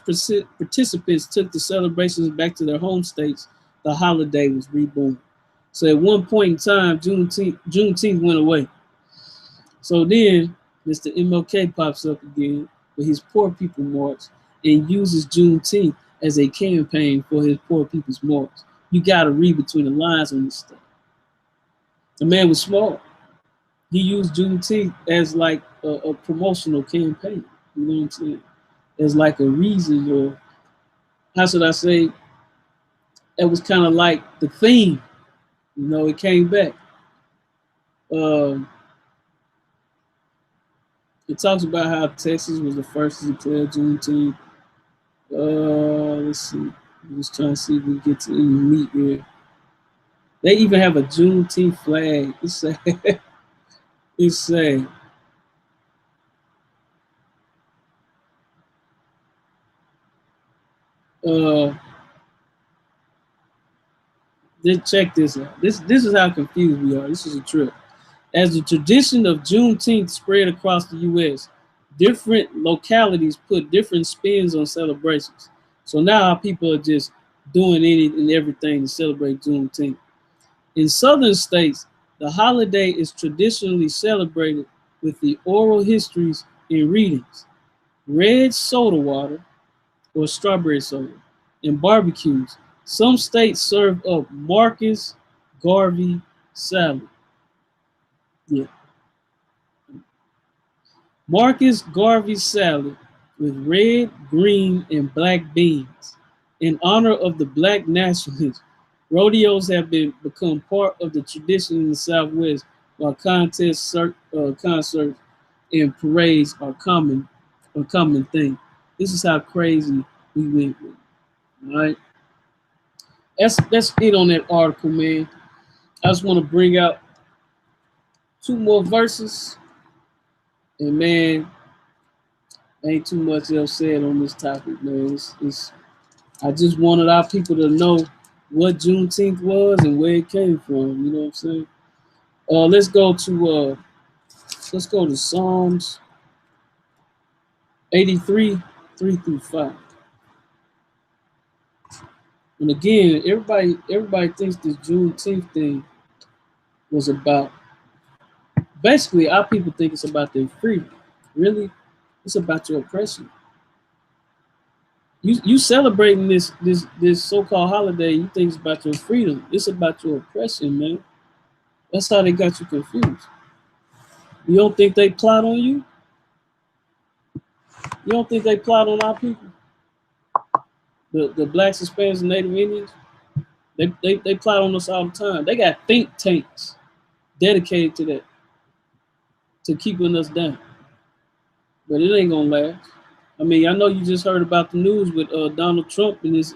participants took the celebrations back to their home states, the holiday was reborn. So at one point in time, Juneteenth went away. So then Mr. MLK pops up again with his Poor People March and uses Juneteenth as a campaign for his Poor People's March. You got to read between the lines on this stuff. The man was smart. He used Juneteenth as like a promotional campaign. You know what I'm saying? As like a reason, or how should I say? It was kind of like the theme. You know, it came back. It talks about how Texas was the first to declare Juneteenth. Let's see. I'm just trying to see if we get to any meat here. They even have a Juneteenth flag. It's sad. It's sad. Check this out. This is how confused we are. This is a trip. As the tradition of Juneteenth spread across the U.S., different localities put different spins on celebrations. So now people are just doing any and everything to celebrate Juneteenth. In southern states, the holiday is traditionally celebrated with the oral histories and readings, red soda water or strawberry soda, and barbecues. Some states serve up Marcus Garvey salad. Yeah, Marcus Garvey salad with red, green, and black beans. In honor of the black nationalists, rodeos have become part of the tradition in the Southwest, while concerts, and parades are a common thing. This is how crazy we went with. All right, that's it on that article, man. I just want to bring out two more verses, and man, ain't too much else said on this topic, man. I just wanted our people to know what Juneteenth was and where it came from. You know what I'm saying? Let's go to Psalms 83, 3 through 5. And again, everybody thinks this Juneteenth thing was about. Basically, our people think it's about their freedom. Really, it's about your oppression. You celebrating this so-called holiday, you think it's about your freedom. It's about your oppression, man. That's how they got you confused. You don't think they plot on you? You don't think they plot on our people? The blacks, Hispanics, and Native Indians? They plot on us all the time. They got think tanks dedicated to that, to keeping us down. But it ain't gonna last. I mean, I know you just heard about the news with Donald Trump and his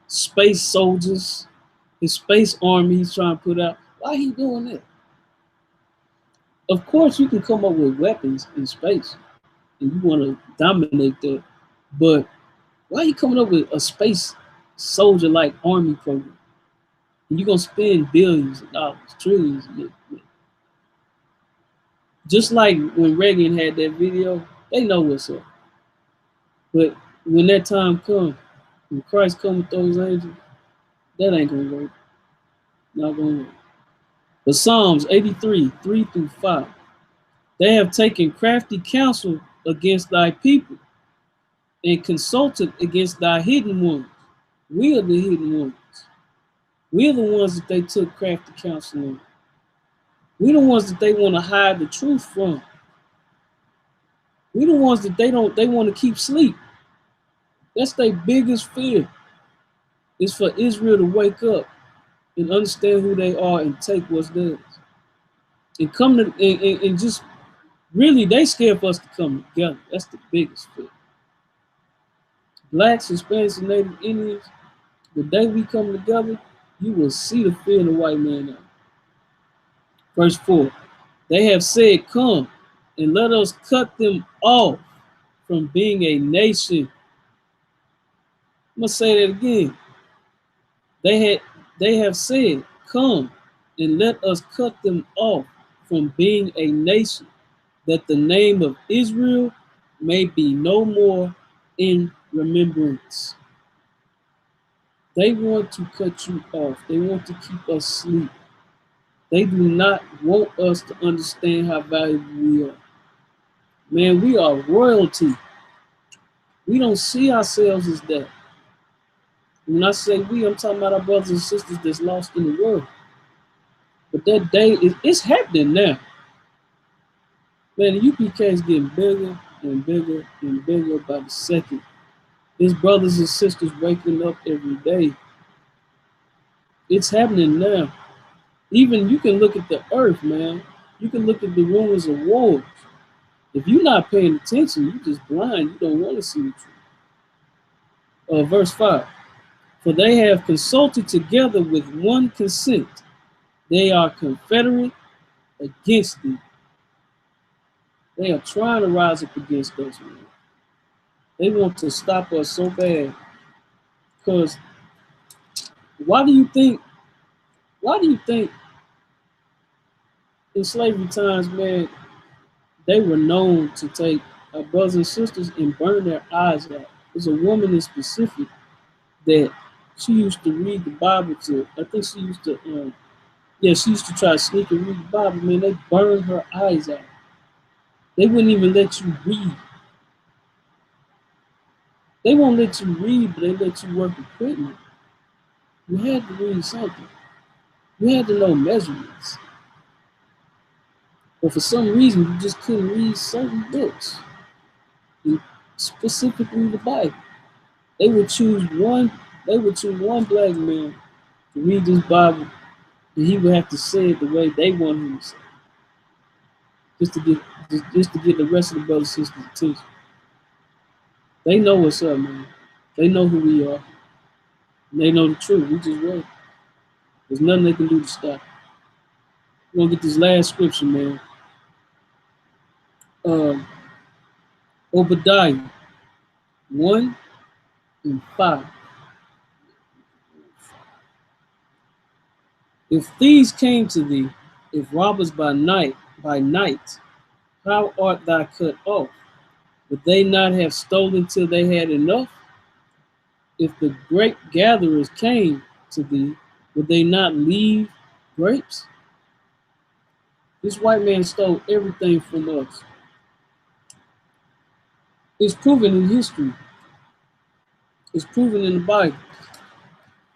space soldiers, his space army he's trying to put out. Why he doing that? Of course, you can come up with weapons in space, and you want to dominate that. But why are you coming up with a space soldier-like army program? And you're gonna spend billions of dollars, trillions of it. Just like when Reagan had that video, they know what's up. But when that time comes, when Christ comes with those angels, that ain't gonna work. Not gonna work. But Psalms 83, 3 through 5. They have taken crafty counsel against thy people and consulted against thy hidden ones. We are the hidden ones. We are the ones that they took crafty counsel on. We the ones that they want to hide the truth from. We the ones that they want to keep sleep. That's their biggest fear. Is for Israel to wake up and understand who they are and take what's theirs. And come to and just really they scared for us to come together. That's the biggest fear. Blacks, Hispanics, and Native Indians, the day we come together, you will see the fear in the white man now. Verse 4. They have said, come and let us cut them off from being a nation. I'm gonna say that again. They have said, come and let us cut them off from being a nation, that the name of Israel may be no more in remembrance. They want to cut you off. They want to keep us asleep. They do not want us to understand how valuable we are. Man, we are royalty. We don't see ourselves as that. When I say we, I'm talking about our brothers and sisters that's lost in the world. But that day, it's happening now. Man, the UPK is getting bigger and bigger and bigger by the second. His brothers and sisters waking up every day. It's happening now. Even you can look at the earth, man. You can look at the rumors of wars. If you're not paying attention, you're just blind. You don't want to see the truth. Verse 5. For they have consulted together with one consent. They are confederate against thee. They are trying to rise up against us, man. They want to stop us so bad. Because why do you think in slavery times, man, they were known to take our brothers and sisters and burn their eyes out? There's a woman in specific that She used to read the Bible to, I think she used to, yeah, she used to try to sneak and read the Bible. Man, they burned her eyes out. They wouldn't even let you read. They won't let you read, but they let you work equipment. You had to read something. You had to know measurements. But for some reason, you just couldn't read certain books, and specifically the Bible. They would choose one. They would choose one black man to read this Bible, and he would have to say it the way they want him to say it, just to get the rest of the brothers and sisters' attention. They know what's up, man. They know who we are. And they know the truth. We just wait. There's nothing they can do to stop. We're gonna get this last scripture, man. Um, Obadiah 1:5. If thieves came to thee, if robbers by night, how art thou cut off? Would they not have stolen till they had enough? If the grape gatherers came to thee, would they not leave grapes? This white man stole everything from us. It's proven in history. It's proven in the Bible.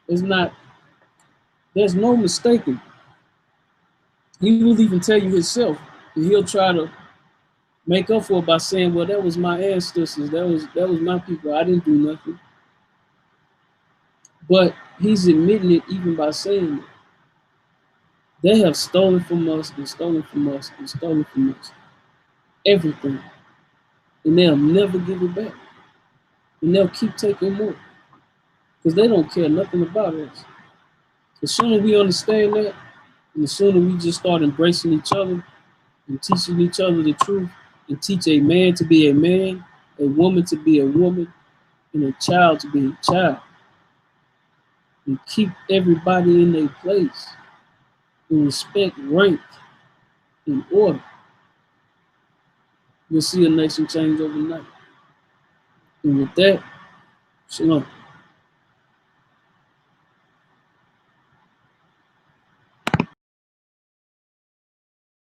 It's not, there's no mistaking. He will even tell you himself, and he'll try to make up for it by saying, well, that was my ancestors, that was my people. I didn't do nothing. But he's admitting it even by saying it. They have stolen from us and stolen from us and stolen from us. Everything. And they'll never give it back. And they'll keep taking more. Because they don't care nothing about us. The sooner we understand that, and the sooner we just start embracing each other and teaching each other the truth, and teach a man to be a man, a woman to be a woman, and a child to be a child, and keep everybody in their place, and respect rank and order, you'll see a nation change overnight. And with that, shalom.